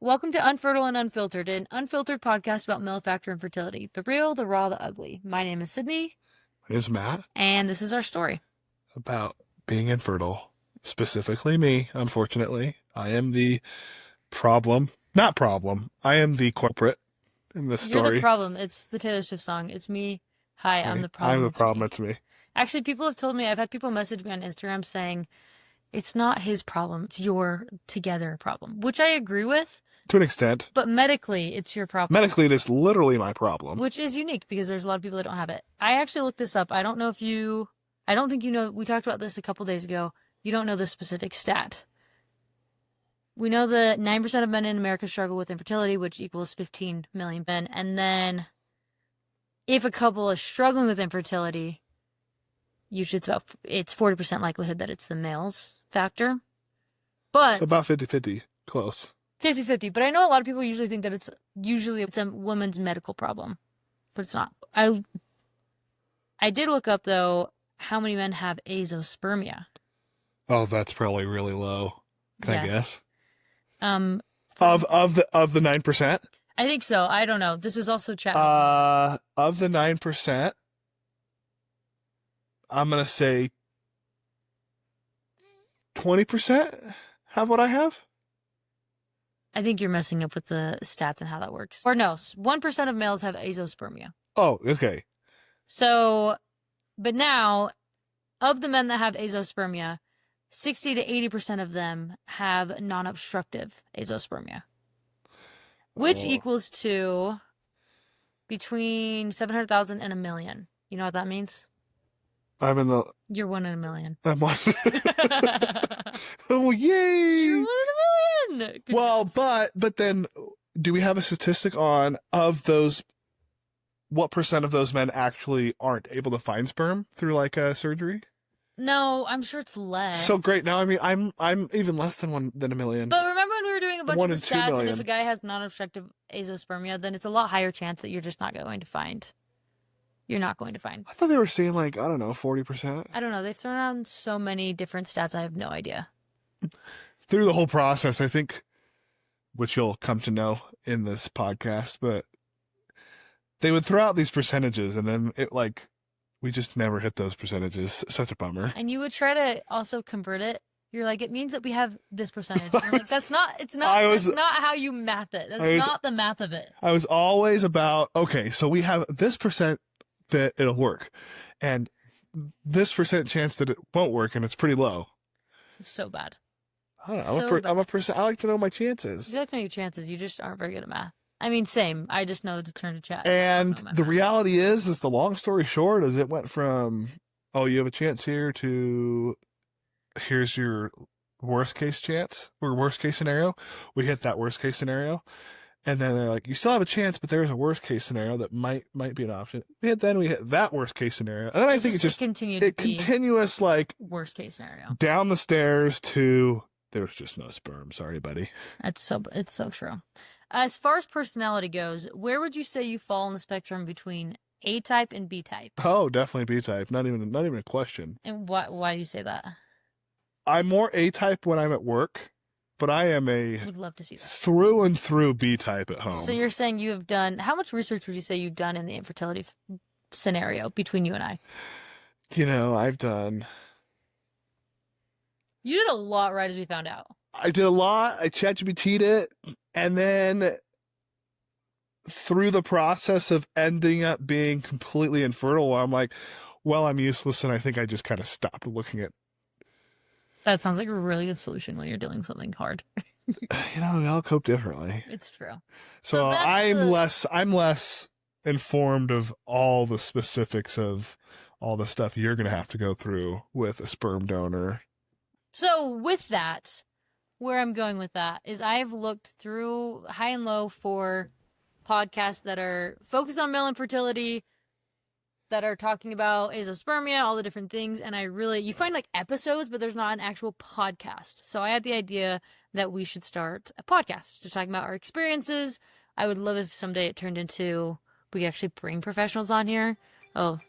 Welcome to Unfertile and Unfiltered, an unfiltered podcast about male factor infertility. The real, the raw, the ugly. My name is Sydney. My name is Matt. And this is our story. About being infertile. Specifically me, unfortunately. I am the problem. Not problem. I am the culprit in this story. You're the problem. It's the Taylor Swift song. It's me. Hi, I'm the problem. I'm the problem. It's me. Actually, people have told me, I've had people message me on Instagram saying, it's not his problem. It's your together problem, which I agree with. To an extent. But medically, it's your problem. Medically, it is literally my problem. Which is unique because there's a lot of people that don't have it. I actually looked this up. I don't think you know, we talked about this a couple days ago. You don't know the specific stat. We know that 9% of men in America struggle with infertility, which equals 15 million men. And then if a couple is struggling with infertility, usually it's 40% likelihood that it's the male's factor. But so about 50-50. Close. 50-50, but I know a lot of people usually think that it's a woman's medical problem, but it's not. I did look up though how many men have azoospermia. Oh, that's probably really low. Can I guess? Of the 9%? I think so. I don't know. This was also chat. Of the 9%, I'm gonna say 20% have what I have. I think you're messing up with the stats and how that works. Or no, 1% of males have azoospermia. Oh, okay. So, but now, of the men that have azoospermia, 60 to 80% of them have non-obstructive azoospermia, which equals to between 700,000 and 1 million. You know what that means? You're 1 in 1 million. I'm one. Oh, yay! You're 1 in 1 million! Well, but then, do we have a statistic on what percent of those men actually aren't able to find sperm through like a surgery? No, I'm sure it's less. So great. Now, I mean, I'm even less than 1 million. But remember when we were doing a bunch of stats, million. and if a guy has non-obstructive azoospermia, then it's a lot higher chance that you're just not going to find. You're not going to find. I thought they were saying like, I don't know, 40%. I don't know. They've thrown around so many different stats. I have no idea. Through the whole process, I think, which you'll come to know in this podcast, but they would throw out these percentages and then we just never hit those percentages. Such a bummer. And you would try to also convert it. You're like, it means that we have this percentage. And I'm like, that's not how you math it. That's not the math of it. I was always about, okay, so we have this percent that it'll work, and this percent chance that it won't work, and it's pretty low. It's so bad. I don't know. I'm a person. I like to know my chances. You like to know your chances. You just aren't very good at math. I mean, same. I just know to turn to chat. And the reality is the long story short is it went from, oh, you have a chance here to here's your worst case chance or worst case scenario. We hit that worst case scenario. And then they're like, you still have a chance, but there's a worst case scenario that might be an option. We hit that worst case scenario. And then I think it's just continuous, like, worst case scenario. Down the stairs to there's just no sperm. Sorry, buddy. It's so true. As far as personality goes, where would you say you fall on the spectrum between A-type and B-type? Oh, definitely B-type. Not even a question. And why do you say that? I'm more A-type when I'm at work, but I am would love to see that. Through and through B-type at home. So you're saying you have done, how much research would you say you've done in the infertility scenario between you and I? You know, I've done... You did a lot right as we found out. I did a lot. I ChatGPT'd it. And then through the process of ending up being completely infertile, I'm like, well, I'm useless. And I think I just kind of stopped looking at. That sounds like a really good solution when you're doing something hard. You know, we all cope differently. It's true. So I'm less informed of all the specifics of all the stuff you're going to have to go through with a sperm donor. So with that, where I'm going with that is I've looked through high and low for podcasts that are focused on male infertility, that are talking about azoospermia, all the different things. And you find like episodes, but there's not an actual podcast. So I had the idea that we should start a podcast just talking about our experiences. I would love if someday it turned into, we could actually bring professionals on here. Oh,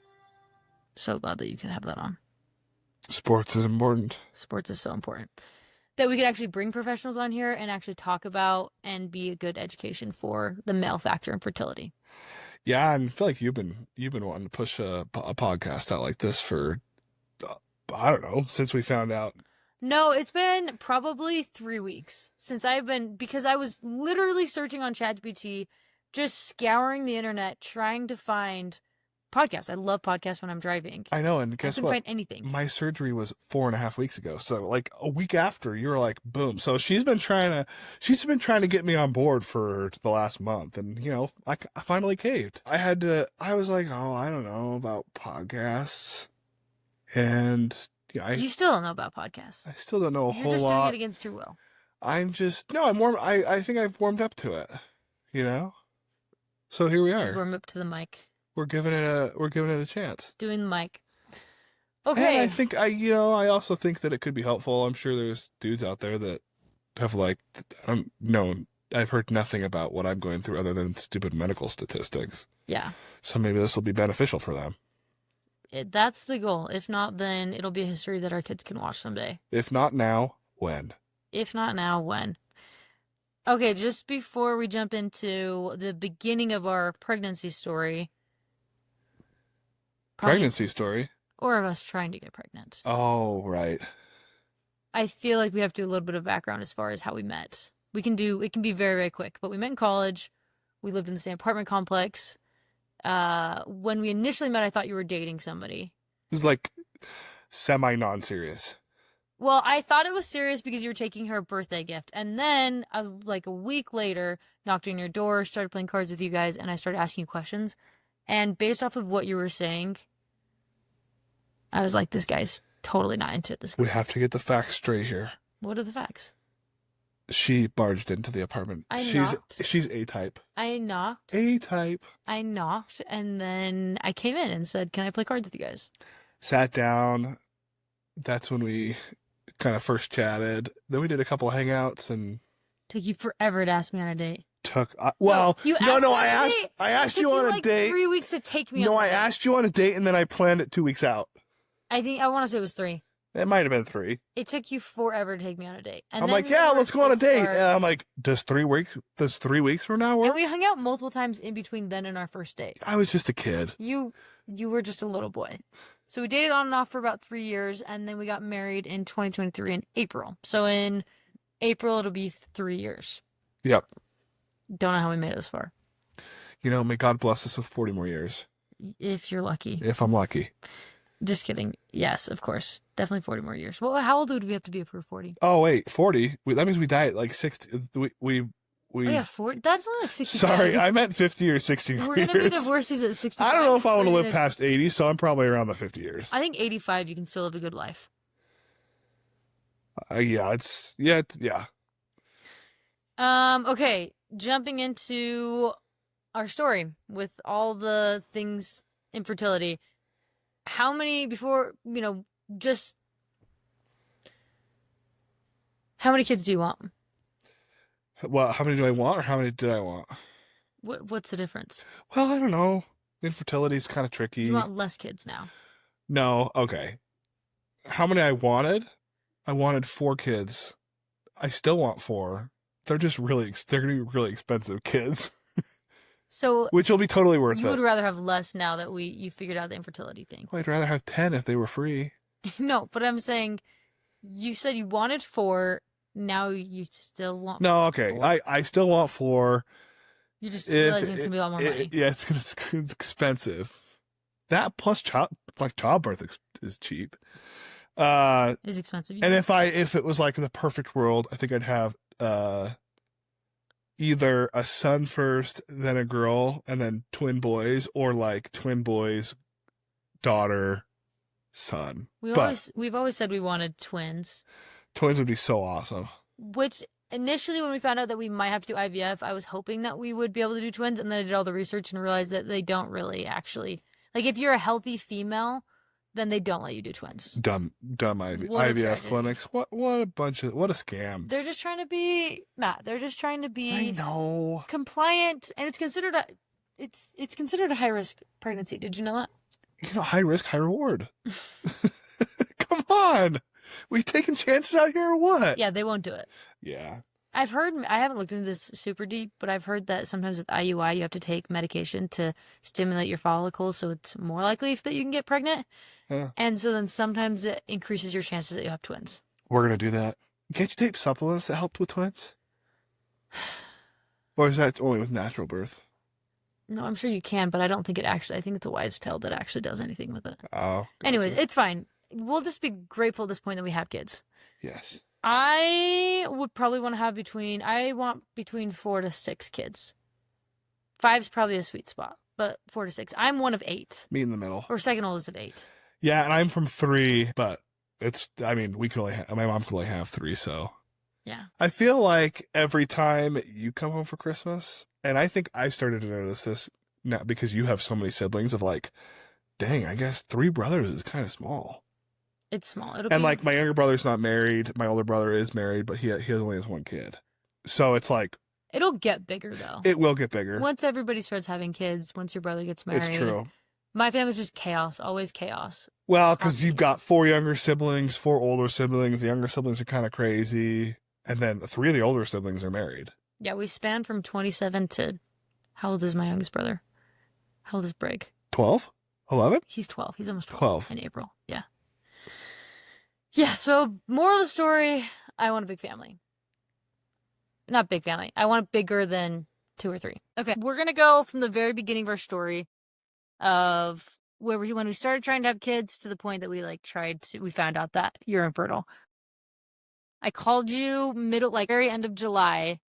so glad that you can have that on. Sports is important. Sports is so important. that we could actually bring professionals on here and actually talk about and be a good education for the male factor in fertility. Yeah, and I feel like you've been wanting to push a podcast out like this for I don't know, since we found out. No, it's been probably 3 weeks since because I was literally searching on ChatGPT, just scouring the internet, trying to find podcasts. I love podcasts when I'm driving. I know, and guess I couldn't what? find anything. My surgery was 4.5 weeks ago, so like a week after, you were like, boom. So she's been trying to get me on board for the last month, and I finally caved. I was like, oh, I don't know about podcasts, and you still don't know about podcasts. I still don't know a whole lot. You're just doing it against your will. I'm warm. I think I've warmed up to it. So here we are. Warm up to the mic. We're giving it a chance. Doing the mic. Okay. And I think I also think that it could be helpful. I'm sure there's dudes out there that have I've heard nothing about what I'm going through other than stupid medical statistics. Yeah. So maybe this will be beneficial for them. That's the goal. If not, then it'll be a history that our kids can watch someday. If not now, when? If not now, when? Okay, just before we jump into the beginning of our pregnancy story. Pregnancy story? Or of us trying to get pregnant. Oh, right. I feel like we have to do a little bit of background as far as how we met. It can be very, very quick, but we met in college. We lived in the same apartment complex. When we initially met, I thought you were dating somebody. It was like semi non-serious. Well, I thought it was serious because you were taking her a birthday gift. And then, like a week later, knocked on your door, started playing cards with you guys, and I started asking you questions. And based off of what you were saying, I was like, this guy's totally not into it. We have to get the facts straight here. What are the facts? She barged into the apartment. She's A-type. I knocked. A-type. I knocked, and then I came in and said, can I play cards with you guys? Sat down. That's when we kind of first chatted. Then we did a couple of hangouts and... Took you forever to ask me on a date. I asked you on a date. 3 weeks to take me on a date. No, I asked you on a date, and then I planned it 2 weeks out. I want to say it was 3. It might have been 3. It took you forever to take me on a date. And I'm like, yeah, let's go on a date. And I'm like, does 3 weeks from now work? And we hung out multiple times in between then and our first date. I was just a kid. You were just a little boy. So we dated on and off for about 3 years, and then we got married in 2023 in April. So in April, it'll be 3 years. Yep. Don't know how we made it this far. May God bless us with 40 more years. If you're lucky. If I'm lucky. Just kidding. Yes, of course. Definitely 40 more years. Well, how old would we have to be if we were 40? Oh, wait. 40? That means we die at like 60. Oh, yeah, 40? That's only like 60. Sorry, I meant 50 or 60 We're years. going to be divorcees at 65. I don't know if I want to live past 80, so I'm probably around the 50 years. I think 85, you can still live a good life. Yeah. Okay. Jumping into our story with all the things infertility. How many how many kids do you want? Well, how many do I want, or how many did I want? What's the difference? Well, I don't know. Infertility is kind of tricky. You want less kids now. No, okay. How many I wanted? I wanted 4 kids. I still want 4. They're just they're going to be really expensive kids. So, which will be totally worth it. You would rather have less now that you figured out the infertility thing. Well, I'd rather have 10 if they were free. No, but I'm saying, you said you wanted 4. Now you still want. No, okay. 4. I still want 4. You're just realizing it's gonna be a lot more money. Yeah, it's expensive. That plus childbirth is cheap. It's expensive. And if it was like the perfect world, I think I'd have either a son first, then a girl, and then twin boys, or like twin boys, daughter, son. We've always said we wanted twins. Twins would be so awesome. Which initially, when we found out that we might have to do IVF, I was hoping that we would be able to do twins, and then I did all the research and realized that they don't really actually. Like, if you're a healthy female, then they don't let you do twins. Dumb IVF clinics. What a scam. They're just trying to be Matt. They're just trying to be. I know. Compliant, and it's considered a high risk pregnancy. Did you know that? High risk, high reward. Come on. We taking chances out here or what? Yeah, they won't do it. Yeah. I've heard, I haven't looked into this super deep, but I've heard that sometimes with IUI, you have to take medication to stimulate your follicles, so it's more likely that you can get pregnant. Yeah. And so then sometimes it increases your chances that you have twins. We're going to do that. Can't you take supplements that help with twins? Or is that only with natural birth? No, I'm sure you can, but I don't think it actually, I think it's a wives' tale that actually does anything with it. Oh. Gotcha. Anyways, it's fine. We'll just be grateful at this point that we have kids. Yes. I would probably want to have between 4 to 6 kids. 5's probably a sweet spot, but 4 to 6. I'm one of 8. Me in the middle. Or second oldest of 8. Yeah, and I'm from 3, but my mom can only have 3, so. Yeah. I feel like every time you come home for Christmas, and I think I started to notice this now because you have so many siblings of like, dang, I guess 3 brothers is kind of small. It's small. And like my younger brother's not married. My older brother is married, but he only has 1 kid. So it's like. It'll get bigger though. It will get bigger. Once everybody starts having kids, once your brother gets married. It's true. My family's just chaos, always chaos. Well, because you've got 4 younger siblings, 4 older siblings. The younger siblings are kind of crazy. And then 3 of the older siblings are married. Yeah, we span from 27 to, how old is my youngest brother? How old is Brig? 12? 11? He's 12. He's almost 12. In April. Yeah. Yeah, so moral of the story, I want a big family. Not big family. I want it bigger than 2 or 3. Okay, we're going to go from the very beginning of our story of when we started trying to have kids to the point that we found out that you're infertile. I called you very end of July.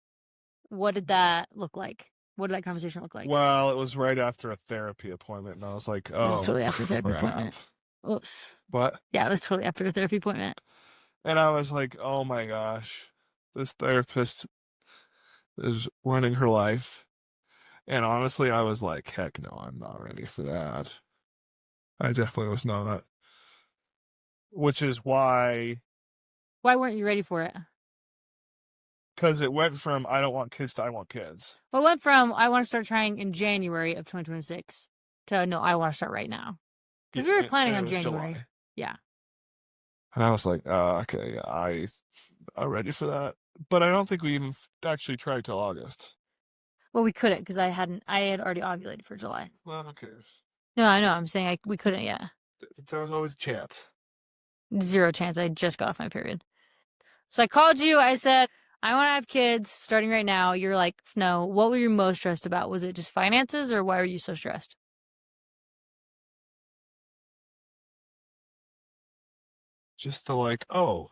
What did that look like? What did that conversation look like? Well, it was right after a therapy appointment, and I was like, oh. It was totally after a therapy crap. appointment. Oops. What? Yeah, it was totally after a therapy appointment. And I was like, oh my gosh, this therapist is running her life. And honestly, I was like, heck no, I'm not ready for that. I definitely was not. Which is why. Why weren't you ready for it? Because it went from I don't want kids to I want kids. Well, it went from I want to start trying in January of 2026 to no, I want to start right now. Because we were planning on January. July. Yeah. And I was like, okay, I'm ready for that. But I don't think we even actually tried till August. Well, we couldn't because I had already ovulated for July. Well, who cares? No, I know. I'm saying we couldn't yet. There was always a chance. 0 chance. I just got off my period. So I called you. I said, I want to have kids starting right now. You're like, no. What were you most stressed about? Was it just finances or why were you so stressed? Just to like, go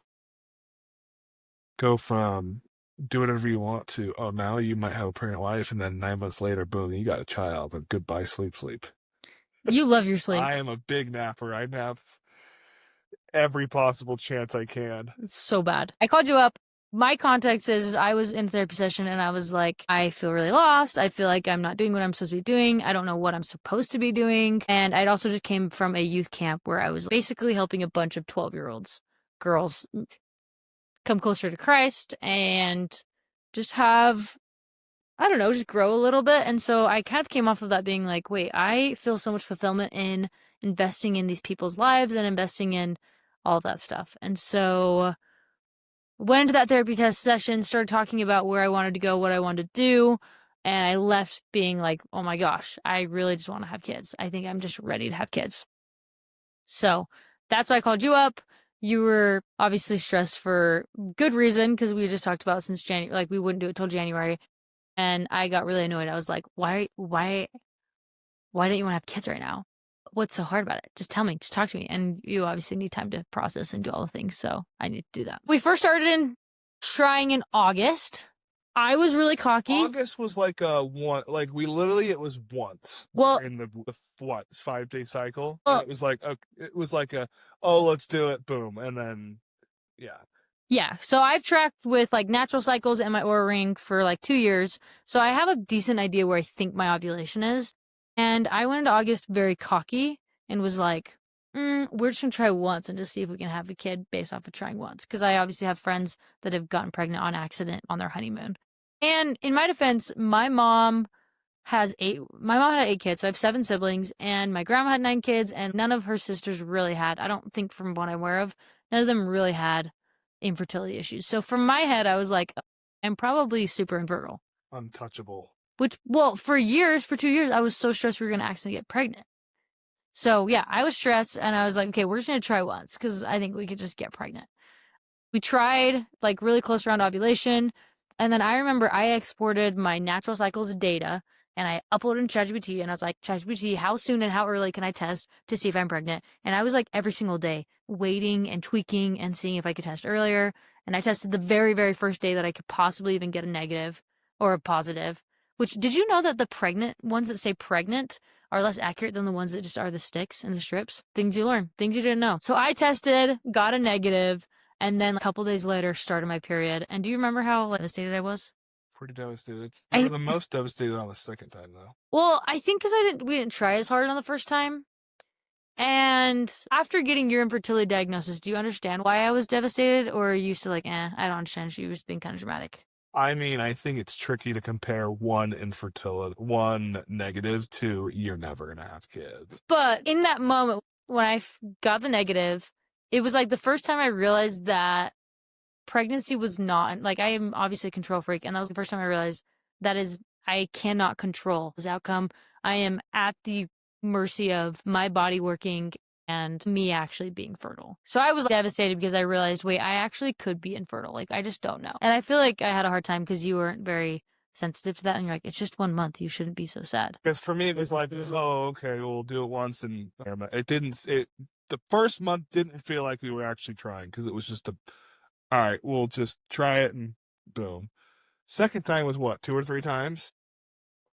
from do whatever you want to, now you might have a pregnant wife, and then 9 months later, boom, you got a child, and goodbye, sleep. You love your sleep. I am a big napper. I nap every possible chance I can. It's so bad. I called you up. My context is I was in a therapy session and I was like, I feel really lost. I feel like I'm not doing what I'm supposed to be doing. I don't know what I'm supposed to be doing. And I'd also just came from a youth camp where I was basically helping a bunch of 12-year-olds, girls, come closer to Christ and just have, I don't know, just grow a little bit. And so I kind of came off of that being like, wait, I feel so much fulfillment in investing in these people's lives and investing in all of that stuff. And so went into that therapy test session, started talking about where I wanted to go, what I wanted to do, and I left being like, oh my gosh, I really just want to have kids. I think I'm just ready to have kids. So that's why I called you up. You were obviously stressed for good reason because we just talked about since January, like we wouldn't do it till January. And I got really annoyed. I was like, why don't you want to have kids right now? What's so hard about it? Just tell me, just talk to me. And you obviously need time to process and do all the things. So I need to do that. We first started trying in August. I was really cocky. August was like it was once. Well, in the 5-day cycle. Well, it was like let's do it, boom, and then yeah. Yeah. So I've tracked with like natural cycles and my Oura ring for like 2 years. So I have a decent idea where I think my ovulation is. And I went into August very cocky and was like, we're just going to try once and just see if we can have a kid based off of trying once. Because I obviously have friends that have gotten pregnant on accident on their honeymoon. And in my defense, my mom had 8 kids. So I have 7 siblings. And my grandma had 9 kids. And none of her sisters really had, I don't think from what I'm aware of, None of them really had infertility issues. So from my head, I was like, I'm probably super infertile. Untouchable. Which, well, for 2 years, I was so stressed we were going to accidentally get pregnant. So yeah, I was stressed and I was like, okay, we're just going to try once because I think we could just get pregnant. We tried like really close around ovulation. And then I remember I exported my natural cycles data and I uploaded into ChatGPT and I was like, ChatGPT, how soon and how early can I test to see if I'm pregnant? And I was like every single day waiting and tweaking and seeing if I could test earlier. And I tested the very, very first day that I could possibly even get a negative or a positive. Which, did you know that the pregnant ones that say pregnant are less accurate than the ones that just are the sticks and the strips? Things you learn, things you didn't know. So I tested, got a negative, and then a couple days later started my period. And do you remember how devastated I was? Pretty devastated. You were the most devastated on the second time, though. Well, I think because we didn't try as hard on the first time. And after getting your infertility diagnosis, do you understand why I was devastated? Or are you still like, I don't understand. She was being kind of dramatic. I mean, I think it's tricky to compare one negative to you're never going to have kids. But in that moment, when I got the negative, it was like the first time I realized that pregnancy was not, like, I am obviously a control freak. And that was the first time I realized that is, I cannot control this outcome. I am at the mercy of my body working and me actually being fertile. So I was devastated because I realized, wait, I actually could be infertile. Like, I just don't know. And I feel like I had a hard time because you weren't very sensitive to that. And you're like, it's just 1 month. You shouldn't be so sad. Because for me, it was like, oh, okay, we'll do it once. And the first month didn't feel like we were actually trying because it was just all right, we'll just try it and boom. Second time was what, 2 or 3 times?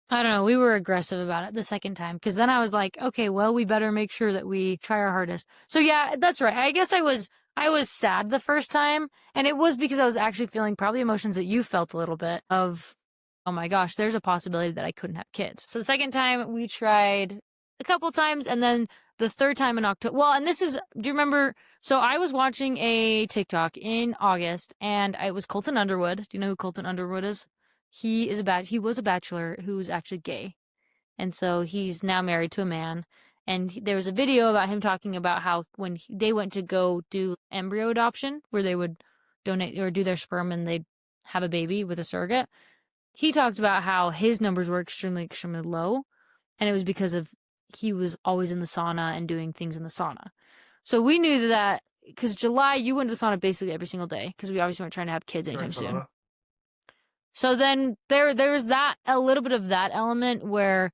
I don't know. We were aggressive about it the second time because then I was like, okay, well, we better make sure that we try our hardest. So yeah, that's right. I guess I was sad the first time, and it was because I was actually feeling probably emotions that you felt a little bit of, oh my gosh, there's a possibility that I couldn't have kids. So the second time we tried a couple times, and then the third time in October. Well, and do you remember? So I was watching a TikTok in August, and it was Colton Underwood. Do you know who Colton Underwood is? He was a bachelor who was actually gay. And so he's now married to a man. And there was a video about him talking about how when they went to go do embryo adoption, where they would donate or do their sperm and they'd have a baby with a surrogate. He talked about how his numbers were extremely, extremely low. And it was because he was always in the sauna and doing things in the sauna. So we knew that because July, you went to the sauna basically every single day because we obviously weren't trying to have kids anytime soon. So then there was a little bit of that element where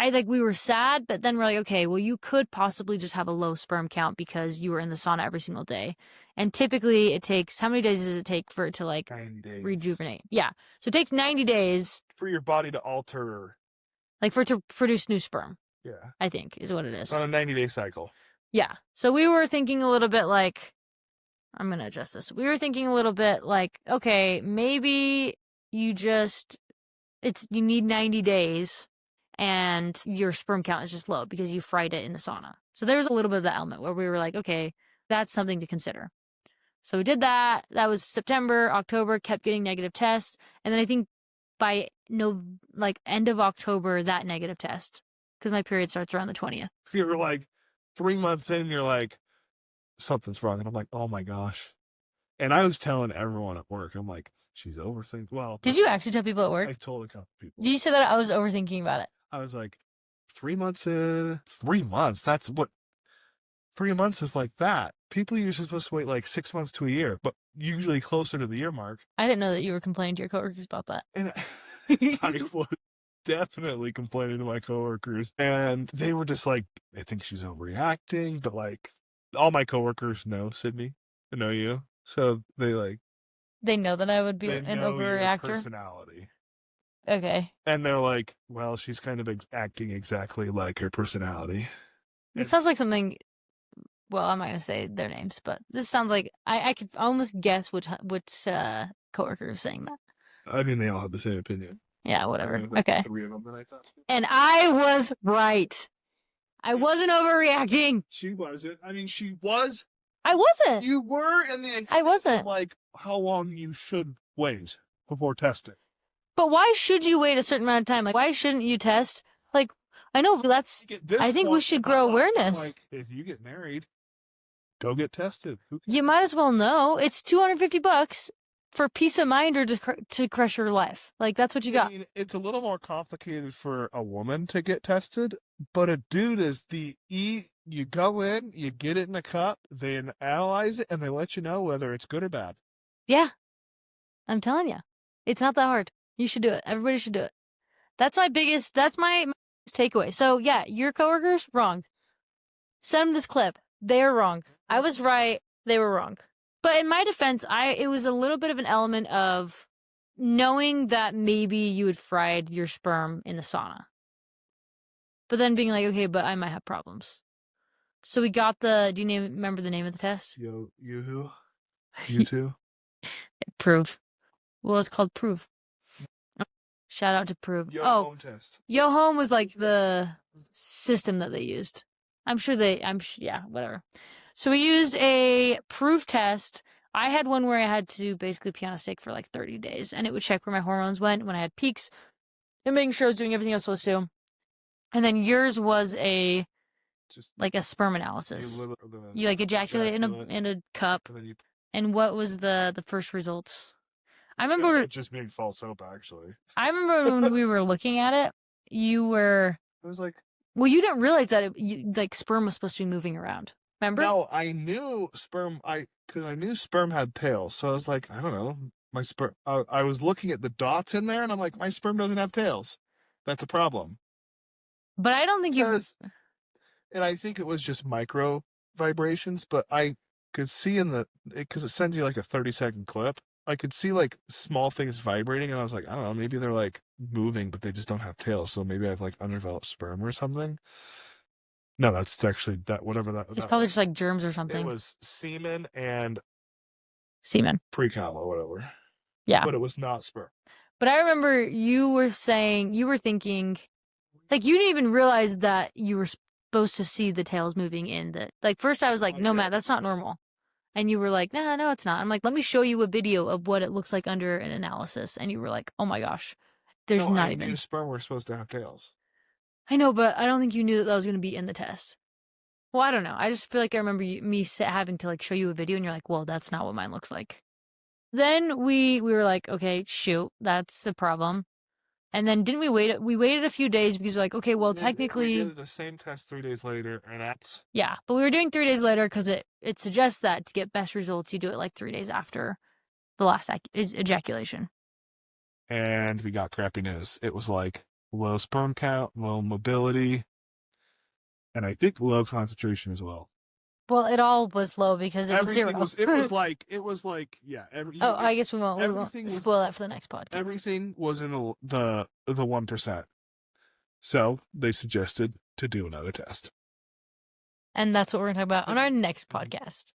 we were sad, but then we're like, okay, well, you could possibly just have a low sperm count because you were in the sauna every single day. And typically it takes, how many days does it take for it to 90 days. Rejuvenate? Yeah. So it takes 90 days. For your body to alter. For it to produce new sperm. Yeah. I think is what it is. On a 90-day cycle. Yeah. So we were thinking a little bit I'm going to adjust this. We were thinking a little bit okay, maybe you need 90 days and your sperm count is just low because you fried it in the sauna. So there was a little bit of that element where we were like, okay, that's something to consider. So we did that. That was September, October, kept getting negative tests. And then I think by end of October, that negative test, because my period starts around the 20th. You were 3 months in, you're like, something's wrong. And I'm like, oh my gosh. And I was telling everyone at work, I'm like, she's overthinking. Well, did you actually tell people at work? I told a couple people. Did you say that I was overthinking about it? I was like, 3 months in. 3 months? That's what 3 months is like that. People are usually supposed to wait 6 months to a year, but usually closer to the year mark. I didn't know that you were complaining to your coworkers about that. And I was definitely complaining to my coworkers. And they were just like, I think she's overreacting. But all my coworkers know Sydney. They know you. So they know that I would be an overreactor. Your personality. Okay. And they're like, well, she's kind of acting exactly like her personality. It sounds like something. Well, I'm not going to say their names, but this sounds like I could almost guess which coworker is saying that. I mean, they all have the same opinion. Yeah, whatever. Okay. 3 of them that I thought. And I was right. I wasn't overreacting. She wasn't. I mean, she was. I wasn't. You were, and then I wasn't. How long you should wait before testing. But why should you wait a certain amount of time? Why shouldn't you test? I know I think we should grow awareness. If you get married, Go get tested. You might as well know. It's $250 for peace of mind or to crush your life. Like, that's what you got. I mean, it's a little more complicated for a woman to get tested, but a dude is you go in, you get it in a cup, they analyze it, and they let you know whether it's good or bad. Yeah. I'm telling you. It's not that hard. You should do it. Everybody should do it. That's my biggest takeaway. So, yeah, your coworkers, wrong. Send them this clip. They are wrong. I was right. They were wrong. But in my defense, it was a little bit of an element of knowing that maybe you had fried your sperm in the sauna. But then being like, okay, but I might have problems. So we got do you remember the name of the test? You too? Prove. Well, it's called Prove. Shout out to Prove. Home test. Yo Home was like the system that they used. Yeah, whatever. So we used a Prove test. I had one where I had to basically pee on a stick for like 30 days, and it would check where my hormones went when I had peaks and making sure I was doing everything I was supposed to. And then yours was a sperm analysis. You like ejaculate in a cup. And what was the first results? I remember it just being false hope, actually. I remember when we were looking at it, you were. It was like. Well, you didn't realize that sperm was supposed to be moving around. Remember? No, I knew sperm. Because I knew sperm had tails, so I was like, I don't know, my sperm. I was looking at the dots in there, and I'm like, my sperm doesn't have tails. That's a problem. But I don't think and I think it was just micro vibrations, but I could see because it sends you like a 30-second clip. I could see like small things vibrating, and I was like, I don't know, maybe they're like moving, but they just don't have tails. So maybe I have like undeveloped sperm or something. No, that's actually whatever that. It's probably just like germs or something. It was semen and pre-com or whatever. Yeah, but it was not sperm. But I remember you were thinking, like you didn't even realize that you were supposed to see the tails moving in the. Like first I was like, no, Matt, that's not normal. And you were like, no, it's not. I'm like, let me show you a video of what it looks like under an analysis. And you were like, oh my gosh, there's not even. Knew sperm were supposed to have tails. I know, but I don't think you knew that was going to be in the test. Well, I don't know. I just feel like I remember me having to like show you a video, and you're like, well, that's not what mine looks like. Then we were like, okay, shoot, that's the problem. And then didn't we wait? We waited a few days because we're like, okay, well, technically. We did the same test 3 days later, and that's. Yeah, but we were doing 3 days later because it suggests that to get best results, you do it like 3 days after the last ejaculation. And we got crappy news. It was like low sperm count, low mobility, and I think low concentration as well. Well, it all was low because it was zero. It was like, yeah. I guess we won't spoil that for the next podcast. Everything was in the 1%. So they suggested to do another test. And that's what we're going to talk about on our next podcast.